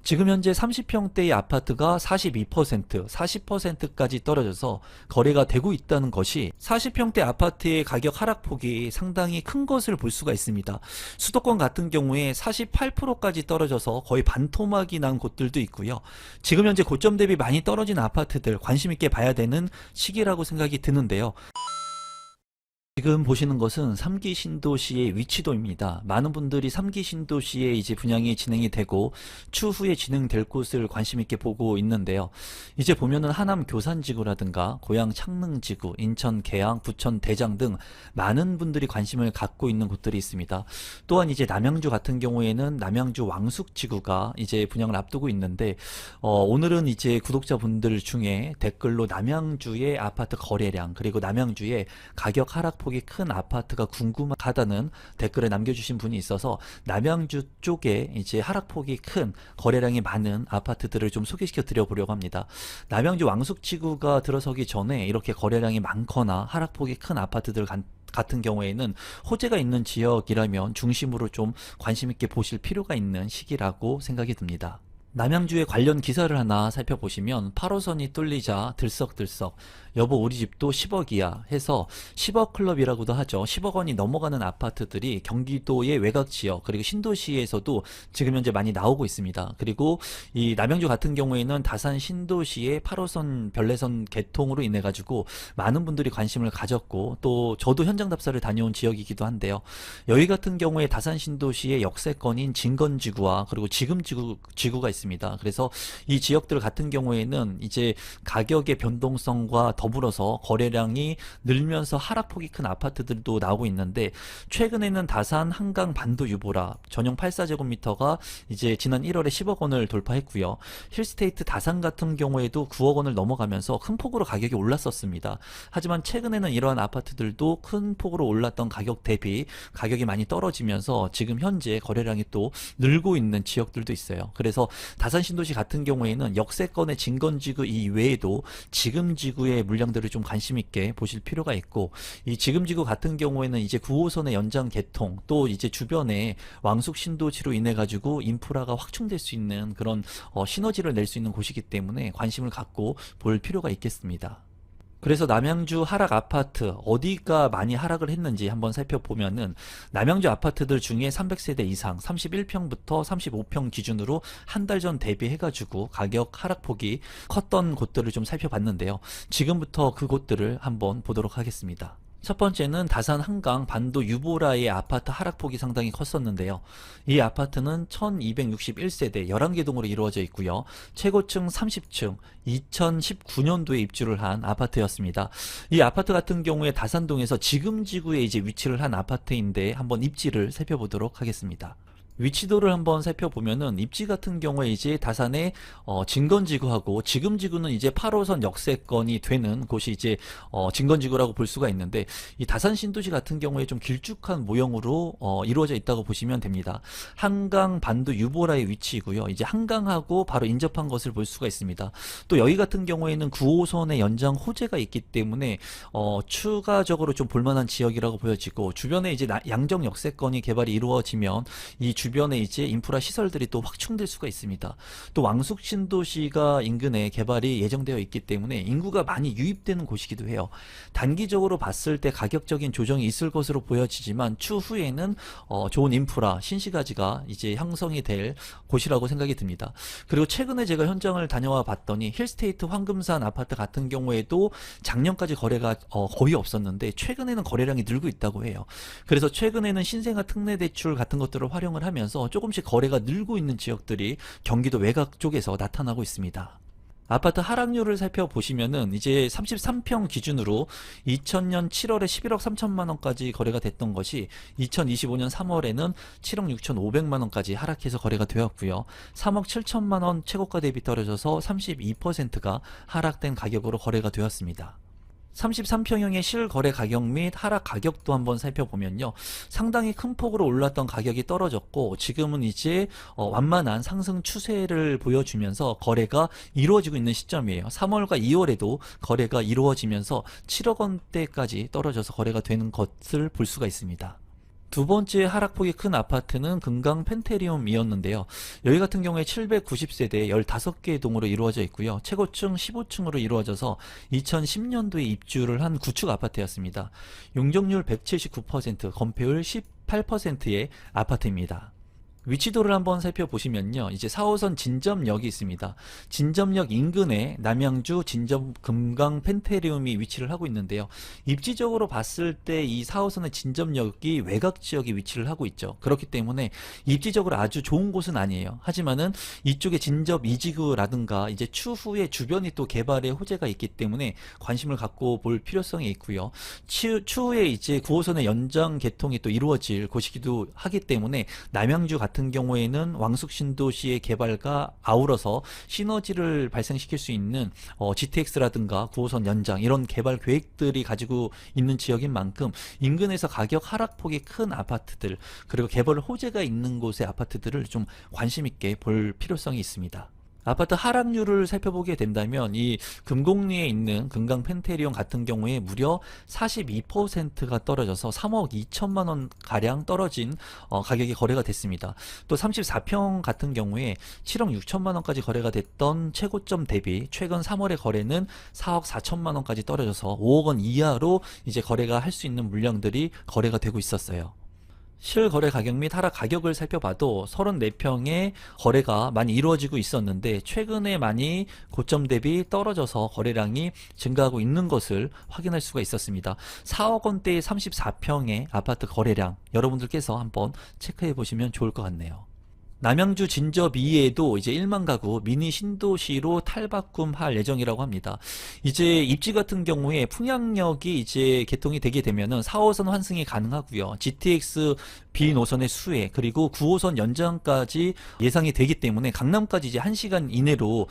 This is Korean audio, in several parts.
지금 현재 30평대의 아파트가 42%, 40%까지 떨어져서 거래가 되고 있다는 것이 40평대 아파트의 가격 하락폭이 상당히 큰 것을 볼 수가 있습니다. 수도권 같은 경우에 48%까지 떨어져서 거의 반토막이 난 곳들도 있고요. 지금 현재 고점 대비 많이 떨어진 아파트들 관심 있게 봐야 되는 시기라고 생각이 드는데요. 지금 보시는 것은 3기 신도시의 위치도입니다. 많은 분들이 3기 신도시에 이제 분양이 진행이 되고 추후에 진행될 곳을 관심 있게 보고 있는데요. 이제 보면은 하남 교산지구라든가 고양 창릉지구, 인천 계양, 부천 대장 등 많은 분들이 관심을 갖고 있는 곳들이 있습니다. 또한 이제 남양주 같은 경우에는 남양주 왕숙지구가 이제 분양을 앞두고 있는데 오늘은 이제 구독자분들 중에 댓글로 남양주의 아파트 거래량 그리고 남양주의 가격 하락 폭이 큰 아파트가 궁금하다는 댓글을 남겨주신 분이 있어서 남양주 쪽에 이제 하락폭이 큰 거래량이 많은 아파트들을 좀 소개시켜 드려 보려고 합니다. 남양주 왕숙지구가 들어서기 전에 이렇게 거래량이 많거나 하락폭이 큰 아파트들 같은 경우에는 호재가 있는 지역이라면 중심으로 좀 관심 있게 보실 필요가 있는 시기라고 생각이 듭니다. 남양주의 관련 기사를 하나 살펴보시면 8호선이 뚫리자 들썩들썩 여보 우리 집도 10억이야 해서 10억 클럽이라고도 하죠. 10억 원이 넘어가는 아파트들이 경기도의 외곽 지역 그리고 신도시에서도 지금 현재 많이 나오고 있습니다. 그리고 이 남양주 같은 경우에는 다산 신도시의 8호선 별내선 개통으로 인해 가지고 많은 분들이 관심을 가졌고 또 저도 현장 답사를 다녀온 지역이기도 한데요. 여기 같은 경우에 다산 신도시의 역세권인 진건지구와 그리고 지금지구가 있습니다. 그래서 이 지역들 같은 경우에는 이제 가격의 변동성과 더불어서 거래량이 늘면서 하락폭이 큰 아파트들도 나오고 있는데 최근에는 다산 한강 반도 유보라 전용 84제곱미터가 이제 지난 1월에 10억 원을 돌파했고요. 힐스테이트 다산 같은 경우에도 9억 원을 넘어가면서 큰 폭으로 가격이 올랐었습니다. 하지만 최근에는 이러한 아파트들도 큰 폭으로 올랐던 가격 대비 가격이 많이 떨어지면서 지금 현재 거래량이 또 늘고 있는 지역들도 있어요. 그래서 다산 신도시 같은 경우에는 역세권의 진건지구 이외에도 지금지구의 물량들을 좀 관심 있게 보실 필요가 있고 이 지금지구 같은 경우에는 이제 9호선의 연장 개통 또 이제 주변에 왕숙 신도시로 인해 가지고 인프라가 확충될 수 있는 그런 시너지를 낼 수 있는 곳이기 때문에 관심을 갖고 볼 필요가 있겠습니다. 그래서 남양주 하락 아파트 어디가 많이 하락을 했는지 한번 살펴보면은 남양주 아파트들 중에 300세대 이상 31평부터 35평 기준으로 한 달 전 대비해가지고 가격 하락폭이 컸던 곳들을 좀 살펴봤는데요. 지금부터 그 곳들을 한번 보도록 하겠습니다. 첫 번째는 다산 한강 반도 유보라의 아파트 하락폭이 상당히 컸었는데요. 이 아파트는 1261세대 11개 동으로 이루어져 있고요. 최고층 30층 2019년도에 입주를 한 아파트였습니다. 이 아파트 같은 경우에 다산동에서 지금지구에 이제 위치를 한 아파트인데 한번 입지를 살펴보도록 하겠습니다. 위치도를 한번 살펴보면은 입지 같은 경우에 이제 다산의 진건지구하고 지금지구는 이제 8호선 역세권이 되는 곳이 이제 진건지구라고 볼 수가 있는데 이 다산 신도시 같은 경우에 좀 길쭉한 모형으로 이루어져 있다고 보시면 됩니다. 한강 반도 유보라의 위치이고요. 이제 한강하고 바로 인접한 것을 볼 수가 있습니다. 또 여기 같은 경우에는 9호선의 연장 호재가 있기 때문에 추가적으로 좀 볼만한 지역이라고 보여지고 주변에 이제 양정 역세권이 개발이 이루어지면 이 주변에 이제 인프라 시설들이 또 확충될 수가 있습니다. 또 왕숙 신도시가 인근에 개발이 예정되어 있기 때문에 인구가 많이 유입되는 곳이기도 해요. 단기적으로 봤을 때 가격적인 조정이 있을 것으로 보여지지만 추후에는 좋은 인프라, 신시가지가 이제 형성이 될 곳이라고 생각이 듭니다. 그리고 최근에 제가 현장을 다녀와 봤더니 힐스테이트 황금산 아파트 같은 경우에도 작년까지 거래가 거의 없었는데 최근에는 거래량이 늘고 있다고 해요. 그래서 최근에는 신생아 특례 대출 같은 것들을 활용을 하면서 조금씩 거래가 늘고 있는 지역들이 경기도 외곽 쪽에서 나타나고 있습니다. 아파트 하락률을 살펴보시면은 이제 33평 기준으로 2000년 7월에 11억 3천만 원까지 거래가 됐던 것이 2025년 3월에는 7억 6천5백만 원까지 하락해서 거래가 되었고요. 3억 7천만 원 최고가 대비 떨어져서 32%가 하락된 가격으로 거래가 되었습니다. 33평형의 실거래 가격 및 하락 가격도 한번 살펴보면요. 상당히 큰 폭으로 올랐던 가격이 떨어졌고 지금은 이제 완만한 상승 추세를 보여주면서 거래가 이루어지고 있는 시점이에요. 3월과 2월에도 거래가 이루어지면서 7억 원대까지 떨어져서 거래가 되는 것을 볼 수가 있습니다. 두 번째 하락폭이 큰 아파트는 금강 펜테리움이었는데요. 여기 같은 경우에 790세대 15개의 동으로 이루어져 있고요. 최고층 15층으로 이루어져서 2010년도에 입주를 한 구축 아파트였습니다. 용적률 179%, 건폐율 18%의 아파트입니다. 위치도를 한번 살펴보시면요. 이제 4호선 진점역이 있습니다. 진점역 인근에 남양주 진점 금강 펜테리움이 위치를 하고 있는데요. 입지적으로 봤을 때 이 4호선의 진점역이 외곽 지역에 위치를 하고 있죠. 그렇기 때문에 입지적으로 아주 좋은 곳은 아니에요. 하지만은 이쪽에 진접 이지구라든가 이제 추후에 주변이 또 개발의 호재가 있기 때문에 관심을 갖고 볼 필요성이 있고요. 추후에 이제 9호선의 연장 개통이 또 이루어질 곳이기도 하기 때문에 남양주 같은 경우에는 왕숙 신도시의 개발과 아울러서 시너지를 발생시킬 수 있는 GTX라든가 9호선 연장 이런 개발 계획들이 가지고 있는 지역인 만큼 인근에서 가격 하락폭이 큰 아파트들 그리고 개발 호재가 있는 곳의 아파트들을 좀 관심 있게 볼 필요성이 있습니다. 아파트 하락률을 살펴보게 된다면 이 금곡리에 있는 금강 펜테리온 같은 경우에 무려 42%가 떨어져서 3억 2천만 원 가량 떨어진 가격이 거래가 됐습니다. 또 34평 같은 경우에 7억 6천만 원까지 거래가 됐던 최고점 대비 최근 3월의 거래는 4억 4천만 원까지 떨어져서 5억 원 이하로 이제 거래가 할 수 있는 물량들이 거래가 되고 있었어요. 실거래 가격 및 하락 가격을 살펴봐도 34평의 거래가 많이 이루어지고 있었는데 최근에 많이 고점 대비 떨어져서 거래량이 증가하고 있는 것을 확인할 수가 있었습니다. 4억 원대의 34평의 아파트 거래량 여러분들께서 한번 체크해 보시면 좋을 것 같네요. 남양주 진접 이에도 이제 1만 가구 미니 신도시로 탈바꿈할 예정이라고 합니다. 이제 입지 같은 경우에 풍양역이 이제 개통이 되게 되면은 4호선 환승이 가능하고요. GTX B 노선의 수혜 그리고 9호선 연장까지 예상이 되기 때문에 강남까지 이제 1시간 이내로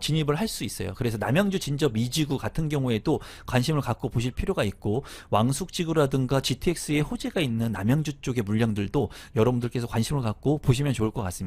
진입을 할 수 있어요. 그래서 남양주 진접 2지구 같은 경우에도 관심을 갖고 보실 필요가 있고 왕숙지구라든가 GTX의 호재가 있는 남양주 쪽의 물량들도 여러분들께서 관심을 갖고 보시면 좋을 것 같습니다.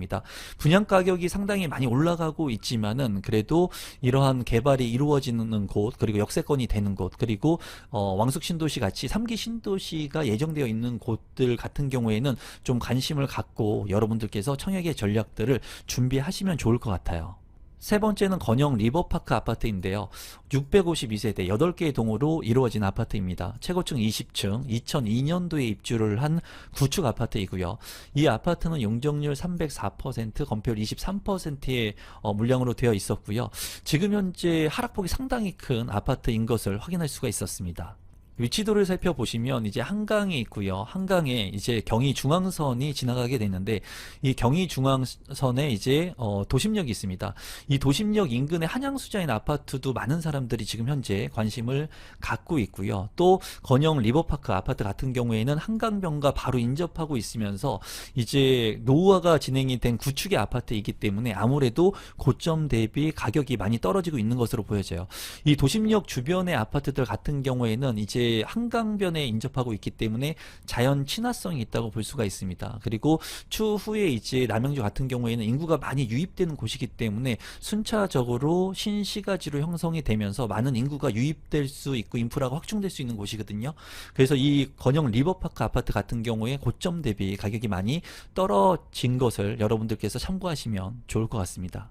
분양 가격이 상당히 많이 올라가고 있지만은 그래도 이러한 개발이 이루어지는 곳 그리고 역세권이 되는 곳 그리고 왕숙 신도시 같이 3기 신도시가 예정되어 있는 곳들 같은 경우에는 좀 관심을 갖고 여러분들께서 청약의 전략들을 준비하시면 좋을 것 같아요. 세 번째는 건영 리버파크 아파트인데요. 652세대 8개의 동으로 이루어진 아파트입니다. 최고층 20층, 2002년도에 입주를 한 구축 아파트이고요. 이 아파트는 용적률 304%, 건폐율 23%의 물량으로 되어 있었고요. 지금 현재 하락폭이 상당히 큰 아파트인 것을 확인할 수가 있었습니다. 위치도를 살펴보시면 이제 한강이 있고요. 한강에 이제 경의중앙선이 지나가게 되는데 이 경의중앙선에 이제 도심역이 있습니다. 이 도심역 인근의 한양수자인 아파트도 많은 사람들이 지금 현재 관심을 갖고 있고요. 또 건영 리버파크 아파트 같은 경우에는 한강변과 바로 인접하고 있으면서 이제 노후화가 진행이 된 구축의 아파트이기 때문에 아무래도 고점 대비 가격이 많이 떨어지고 있는 것으로 보여져요. 이 도심역 주변의 아파트들 같은 경우에는 이제 한강변에 인접하고 있기 때문에 자연 친화성이 있다고 볼 수가 있습니다. 그리고 추후에 이제 남양주 같은 경우에는 인구가 많이 유입되는 곳이기 때문에 순차적으로 신시가지로 형성이 되면서 많은 인구가 유입될 수 있고 인프라가 확충될 수 있는 곳이거든요. 그래서 이 건영 리버파크 아파트 같은 경우에 고점 대비 가격이 많이 떨어진 것을 여러분들께서 참고하시면 좋을 것 같습니다.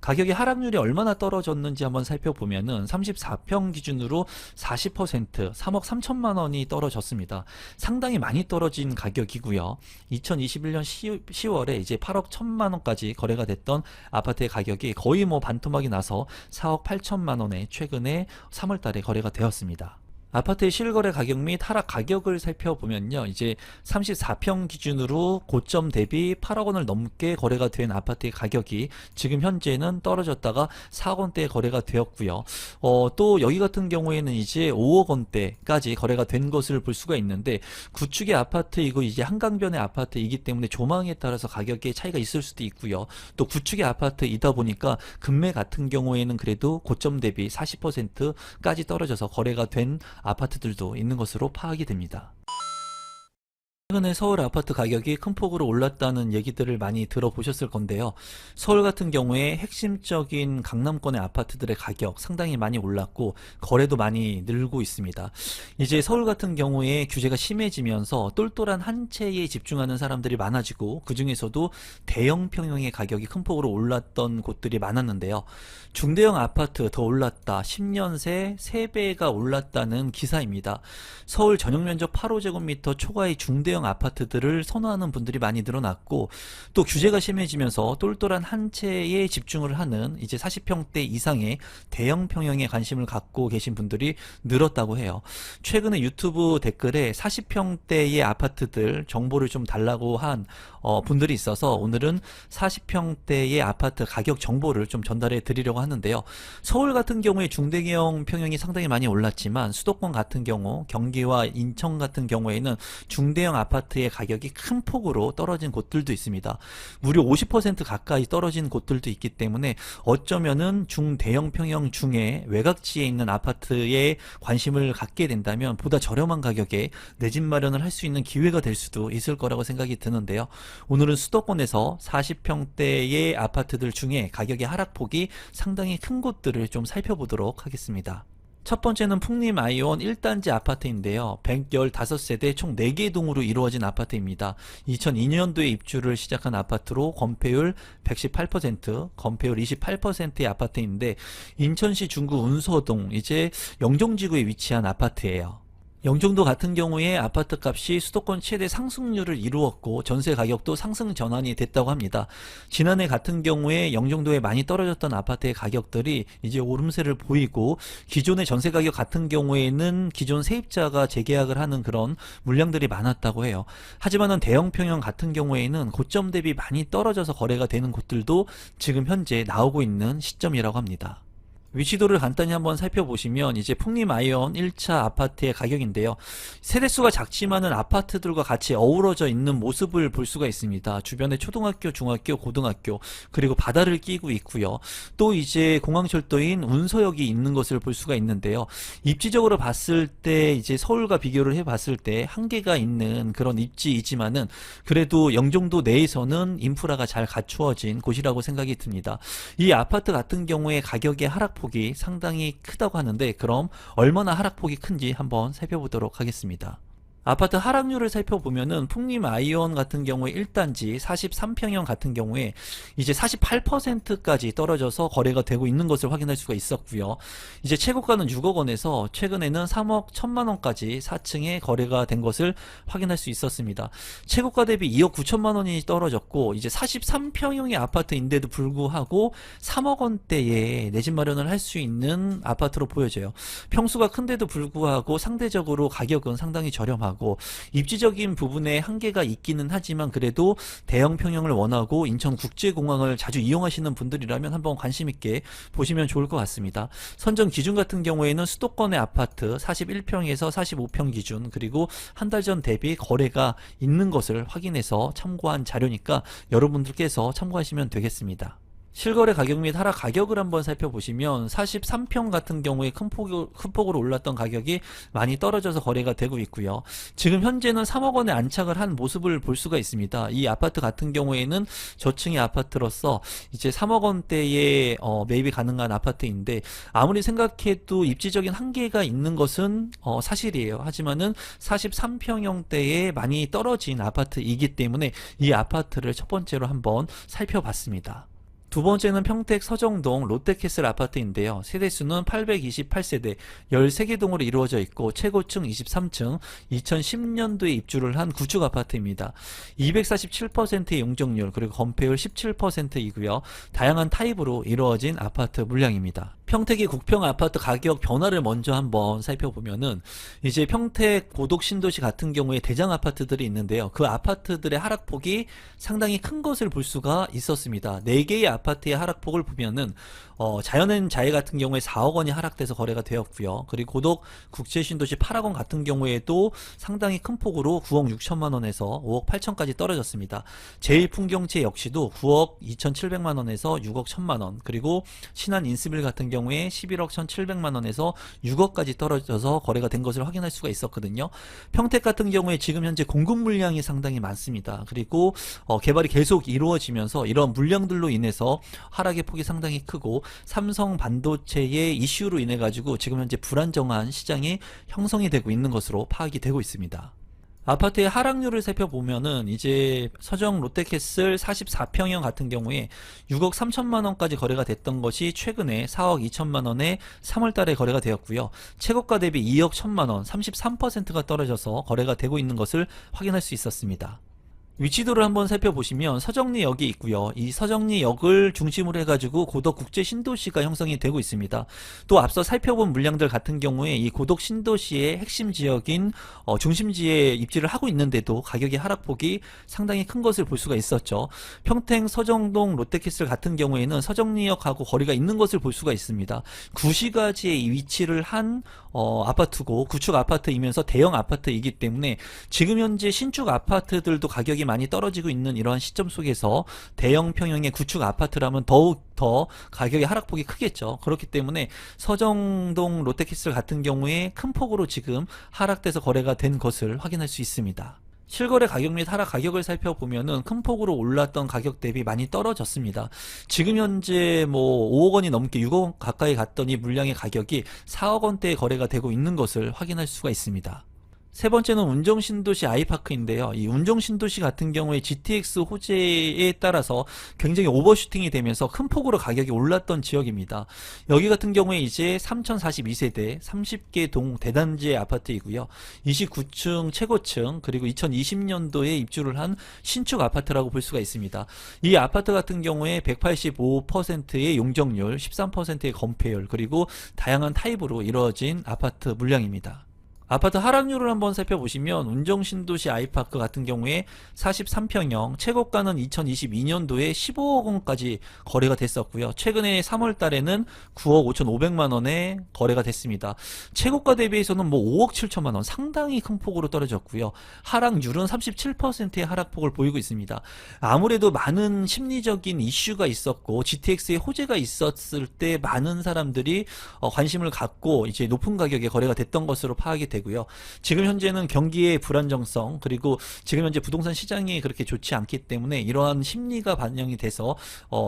가격의 하락률이 얼마나 떨어졌는지 한번 살펴보면은 34평 기준으로 40% 3억 3천만 원이 떨어졌습니다. 상당히 많이 떨어진 가격이고요. 2021년 10월에 이제 8억 1천만 원까지 거래가 됐던 아파트의 가격이 거의 뭐 반토막이 나서 4억 8천만 원에 최근에 3월 달에 거래가 되었습니다. 아파트의 실거래 가격 및 하락 가격을 살펴보면요. 이제 34평 기준으로 고점 대비 8억 원을 넘게 거래가 된 아파트의 가격이 지금 현재는 떨어졌다가 4억 원대에 거래가 되었고요. 또 여기 같은 경우에는 이제 5억 원대까지 거래가 된 것을 볼 수가 있는데 구축의 아파트이고 이제 한강변의 아파트이기 때문에 조망에 따라서 가격의 차이가 있을 수도 있고요. 또 구축의 아파트이다 보니까 금매 같은 경우에는 그래도 고점 대비 40%까지 떨어져서 거래가 된 아파트들도 있는 것으로 파악이 됩니다. 최근에 서울 아파트 가격이 큰 폭으로 올랐다는 얘기들을 많이 들어보셨을 건데요. 서울 같은 경우에 핵심적인 강남권의 아파트들의 가격 상당히 많이 올랐고 거래도 많이 늘고 있습니다. 이제 서울 같은 경우에 규제가 심해지면서 똘똘한 한 채에 집중하는 사람들이 많아지고 그 중에서도 대형 평형의 가격이 큰 폭으로 올랐던 곳들이 많았는데요. 중대형 아파트 더 올랐다. 10년 새 3배가 올랐다는 기사입니다. 서울 전용면적 8호제곱미터 초과의 중대형 아파트들을 선호하는 분들이 많이 늘어났고 또 규제가 심해지면서 똘똘한 한 채에 집중을 하는 이제 40평대 이상의 대형 평형에 관심을 갖고 계신 분들이 늘었다고 해요. 최근에 유튜브 댓글에 40평대의 아파트들 정보를 좀 달라고 한 분들이 있어서 오늘은 40평대의 아파트 가격 정보를 좀 전달해 드리려고 하는데요. 서울 같은 경우에 중대형 평형이 상당히 많이 올랐지만 수도권 같은 경우 경기와 인천 같은 경우에는 중대형 아파트의 가격이 큰 폭으로 떨어진 곳들도 있습니다. 무려 50% 가까이 떨어진 곳들도 있기 때문에 어쩌면은 중대형 평형 중에 외곽지에 있는 아파트에 관심을 갖게 된다면 보다 저렴한 가격에 내 집 마련을 할 수 있는 기회가 될 수도 있을 거라고 생각이 드는데요. 오늘은 수도권에서 40평대의 아파트들 중에 가격의 하락폭이 상당히 큰 곳들을 좀 살펴보도록 하겠습니다. 첫 번째는 풍림 아이온 1단지 아파트인데요. 115세대 총 4개 동으로 이루어진 아파트입니다. 2002년도에 입주를 시작한 아파트로 건폐율 118%, 건폐율 28%의 아파트인데 인천시 중구 운서동 이제 영종지구에 위치한 아파트예요. 영종도 같은 경우에 아파트 값이 수도권 최대 상승률을 이루었고 전세 가격도 상승 전환이 됐다고 합니다. 지난해 같은 경우에 영종도에 많이 떨어졌던 아파트의 가격들이 이제 오름세를 보이고 기존의 전세 가격 같은 경우에는 기존 세입자가 재계약을 하는 그런 물량들이 많았다고 해요. 하지만은 대형 평형 같은 경우에는 고점 대비 많이 떨어져서 거래가 되는 곳들도 지금 현재 나오고 있는 시점이라고 합니다. 위치도를 간단히 한번 살펴보시면 이제 풍림 아이온 1차 아파트의 가격인데요. 세대수가 작지만은 아파트들과 같이 어우러져 있는 모습을 볼 수가 있습니다. 주변에 초등학교, 중학교, 고등학교 그리고 바다를 끼고 있고요. 또 이제 공항철도인 운서역이 있는 것을 볼 수가 있는데요. 입지적으로 봤을 때 이제 서울과 비교를 해봤을 때 한계가 있는 그런 입지이지만은 그래도 영종도 내에서는 인프라가 잘 갖추어진 곳이라고 생각이 듭니다. 이 아파트 같은 경우에 가격의 하락 폭이 상당히 크다고 하는데 그럼 얼마나 하락폭이 큰지 한번 살펴보도록 하겠습니다. 아파트 하락률을 살펴보면은 풍림 아이온 같은 경우에 1단지 43평형 같은 경우에 이제 48%까지 떨어져서 거래가 되고 있는 것을 확인할 수가 있었고요. 이제 최고가는 6억 원에서 최근에는 3억 1천만 원까지 4층에 거래가 된 것을 확인할 수 있었습니다. 최고가 대비 2억 9천만 원이 떨어졌고 이제 43평형의 아파트인데도 불구하고 3억 원대에 내 집 마련을 할 수 있는 아파트로 보여져요. 평수가 큰데도 불구하고 상대적으로 가격은 상당히 저렴하고 입지적인 부분에 한계가 있기는 하지만 그래도 대형 평형을 원하고 인천국제공항을 자주 이용하시는 분들이라면 한번 관심 있게 보시면 좋을 것 같습니다. 선정 기준 같은 경우에는 수도권의 아파트 41평에서 45평 기준 그리고 한 달 전 대비 거래가 있는 것을 확인해서 참고한 자료니까 여러분들께서 참고하시면 되겠습니다. 실거래 가격 및 하락 가격을 한번 살펴보시면 43평 같은 경우에 큰 폭으로 올랐던 가격이 많이 떨어져서 거래가 되고 있고요. 지금 현재는 3억 원에 안착을 한 모습을 볼 수가 있습니다. 이 아파트 같은 경우에는 저층의 아파트로서 이제 3억 원대에 매입이 가능한 아파트인데 아무리 생각해도 입지적인 한계가 있는 것은 사실이에요. 하지만은 43평형대에 많이 떨어진 아파트이기 때문에 이 아파트를 첫 번째로 한번 살펴봤습니다. 두 번째는 평택 서정동 롯데캐슬 아파트인데요. 세대수는 828세대 13개 동으로 이루어져 있고 최고층 23층 2010년도에 입주를 한 구축 아파트입니다. 247%의 용적률 그리고 건폐율 17%이고요. 다양한 타입으로 이루어진 아파트 물량입니다. 평택의 국평 아파트 가격 변화를 먼저 한번 살펴보면은 이제 평택 고독 신도시 같은 경우에 대장 아파트들이 있는데요. 그 아파트들의 하락폭이 상당히 큰 것을 볼 수가 있었습니다. 4개의 아파트의 하락폭을 보면은 자연은 자해 같은 경우에 4억 원이 하락돼서 거래가 되었고요. 그리고 고독 국제신도시 8학원 같은 경우에도 상당히 큰 폭으로 9억 6천만 원에서 5억 8천까지 떨어졌습니다. 제일풍경채 역시도 9억 2,700만 원에서 6억 1천만 원 그리고 신한 인스빌 같은 경우 경우에 11억 1,700만 원에서 6억까지 떨어져서 거래가 된 것을 확인할 수가 있었거든요. 평택 같은 경우에 지금 현재 공급 물량이 상당히 많습니다. 그리고 개발이 계속 이루어지면서 이런 물량들로 인해서 하락의 폭이 상당히 크고, 삼성 반도체의 이슈로 인해 가지고 지금 현재 불안정한 시장이 형성이 되고 있는 것으로 파악이 되고 있습니다. 아파트의 하락률을 살펴보면은 이제 서정 롯데캐슬 44평형 같은 경우에 6억 3천만 원까지 거래가 됐던 것이 최근에 4억 2천만 원에 3월 달에 거래가 되었고요. 최고가 대비 2억 1천만 원, 33%가 떨어져서 거래가 되고 있는 것을 확인할 수 있었습니다. 위치도를 한번 살펴보시면 서정리역이 있고요. 이 서정리역을 중심으로 해가지고 고덕 국제 신도시가 형성이 되고 있습니다. 또 앞서 살펴본 물량들 같은 경우에 이 고덕 신도시의 핵심 지역인 중심지에 입지를 하고 있는데도 가격의 하락폭이 상당히 큰 것을 볼 수가 있었죠. 평택 서정동 롯데캐슬 같은 경우에는 서정리역하고 거리가 있는 것을 볼 수가 있습니다. 구시가지에 위치를 한 아파트고 구축 아파트이면서 대형 아파트이기 때문에 지금 현재 신축 아파트들도 가격이 많이 떨어지고 있는 이러한 시점 속에서 대형 평형의 구축 아파트라면 더욱 더 가격의 하락폭이 크겠죠. 그렇기 때문에 서정동 롯데캐슬 같은 경우에 큰 폭으로 지금 하락돼서 거래가 된 것을 확인할 수 있습니다. 실거래 가격 및 하락 가격을 살펴보면은 큰 폭으로 올랐던 가격 대비 많이 떨어졌습니다. 지금 현재 뭐 5억 원이 넘게 6억 원 가까이 갔더니 물량의 가격이 4억 원대에 거래가 되고 있는 것을 확인할 수가 있습니다. 세 번째는 운정신도시 아이파크인데요. 이 운정신도시 같은 경우에 GTX 호재에 따라서 굉장히 오버슈팅이 되면서 큰 폭으로 가격이 올랐던 지역입니다. 여기 같은 경우에 이제 3042세대 30개 동 대단지 아파트이고요. 29층 최고층, 그리고 2020년도에 입주를 한 신축 아파트라고 볼 수가 있습니다. 이 아파트 같은 경우에 185%의 용적률, 13%의 건폐율, 그리고 다양한 타입으로 이루어진 아파트 물량입니다. 아파트 하락률을 한번 살펴보시면 운정신도시 아이파크 같은 경우에 43평형 최고가는 2022년도에 15억 원까지 거래가 됐었고요. 최근에 3월 달에는 9억 5,500만 원에 거래가 됐습니다. 최고가 대비해서는 뭐 5억 7천만 원, 상당히 큰 폭으로 떨어졌고요. 하락률은 37%의 하락폭을 보이고 있습니다. 아무래도 많은 심리적인 이슈가 있었고 GTX의 호재가 있었을 때 많은 사람들이 관심을 갖고 이제 높은 가격에 거래가 됐던 것으로 파악이 되고요. 지금 현재는 경기의 불안정성, 그리고 지금 현재 부동산 시장이 그렇게 좋지 않기 때문에 이러한 심리가 반영이 돼서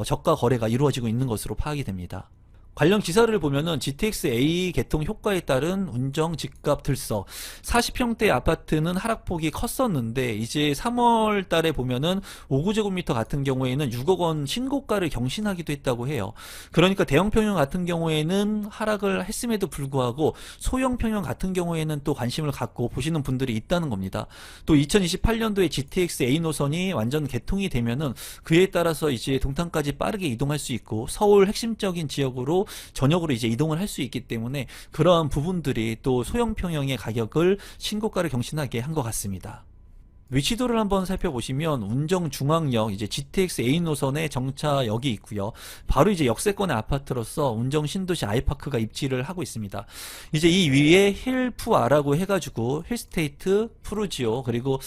저가 거래가 이루어지고 있는 것으로 파악이 됩니다. 관련 기사를 보면은 GTX-A 개통 효과에 따른 운정 집값 들썩, 40평대 아파트는 하락폭이 컸었는데 이제 3월 달에 보면은 5구제곱미터 같은 경우에는 6억 원 신고가를 경신하기도 했다고 해요. 그러니까 대형 평형 같은 경우에는 하락을 했음에도 불구하고 소형 평형 같은 경우에는 또 관심을 갖고 보시는 분들이 있다는 겁니다. 또 2028년도에 GTX-A 노선이 완전 개통이 되면은 그에 따라서 이제 동탄까지 빠르게 이동할 수 있고 서울 핵심적인 지역으로 전역으로 이제 이동을 할 수 있기 때문에 그러한 부분들이 또 소형 평형의 가격을 신고가를 경신하게 한 것 같습니다. 위치도를 한번 살펴보시면 운정중앙역 이제 GTX-A 노선의 정차역이 있고요. 바로 이제 역세권의 아파트로서 운정신도시 아이파크가 입지를 하고 있습니다. 이제 이 위에 힐푸아라고 해가지고 힐스테이트, 푸르지오, 그리고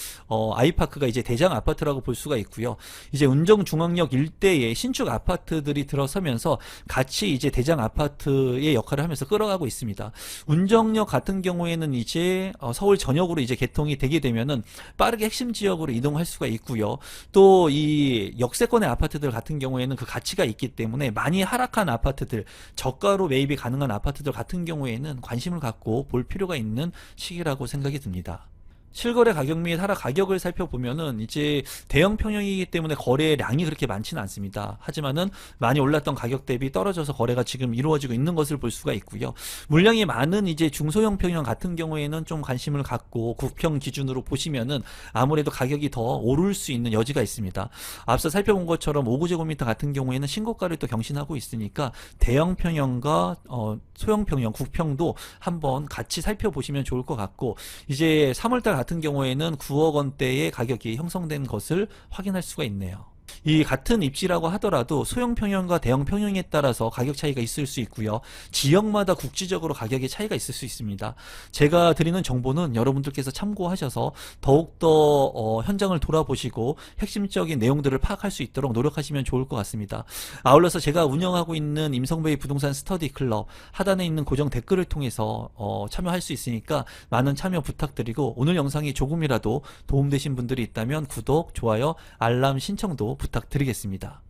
아이파크가 이제 대장 아파트라고 볼 수가 있고요. 이제 운정중앙역 일대에 신축 아파트들이 들어서면서 같이 이제 대장 아파트의 역할을 하면서 끌어가고 있습니다. 운정역 같은 경우에는 이제 서울 전역으로 이제 개통이 되게 되면은 빠르게 핵심 지역으로 이동할 수가 있고요. 또 이 역세권의 아파트들 같은 경우에는 그 가치가 있기 때문에 많이 하락한 아파트들, 저가로 매입이 가능한 아파트들 같은 경우에는 관심을 갖고 볼 필요가 있는 시기라고 생각이 듭니다. 실거래 가격 및 하락 가격을 살펴보면은 이제 대형 평형이기 때문에 거래량이 그렇게 많지는 않습니다. 하지만은 많이 올랐던 가격 대비 떨어져서 거래가 지금 이루어지고 있는 것을 볼 수가 있고요. 물량이 많은 이제 중소형 평형 같은 경우에는 좀 관심을 갖고 국평 기준으로 보시면은 아무래도 가격이 더 오를 수 있는 여지가 있습니다. 앞서 살펴본 것처럼 5구제곱미터 같은 경우에는 신고가를 또 경신하고 있으니까 대형 평형과 소형 평형, 국평도 한번 같이 살펴보시면 좋을 것 같고, 이제 3월달 같은 경우에는 9억 원대의 가격이 형성된 것을 확인할 수가 있네요. 이 같은 입지라고 하더라도 소형 평형과 대형 평형에 따라서 가격 차이가 있을 수 있고요. 지역마다 국지적으로 가격의 차이가 있을 수 있습니다. 제가 드리는 정보는 여러분들께서 참고하셔서 더욱더 현장을 돌아보시고 핵심적인 내용들을 파악할 수 있도록 노력하시면 좋을 것 같습니다. 아울러서 제가 운영하고 있는 임성배의 부동산 스터디 클럽 하단에 있는 고정 댓글을 통해서 참여할 수 있으니까 많은 참여 부탁드리고, 오늘 영상이 조금이라도 도움되신 분들이 있다면 구독, 좋아요, 알람 신청도 부탁드리겠습니다.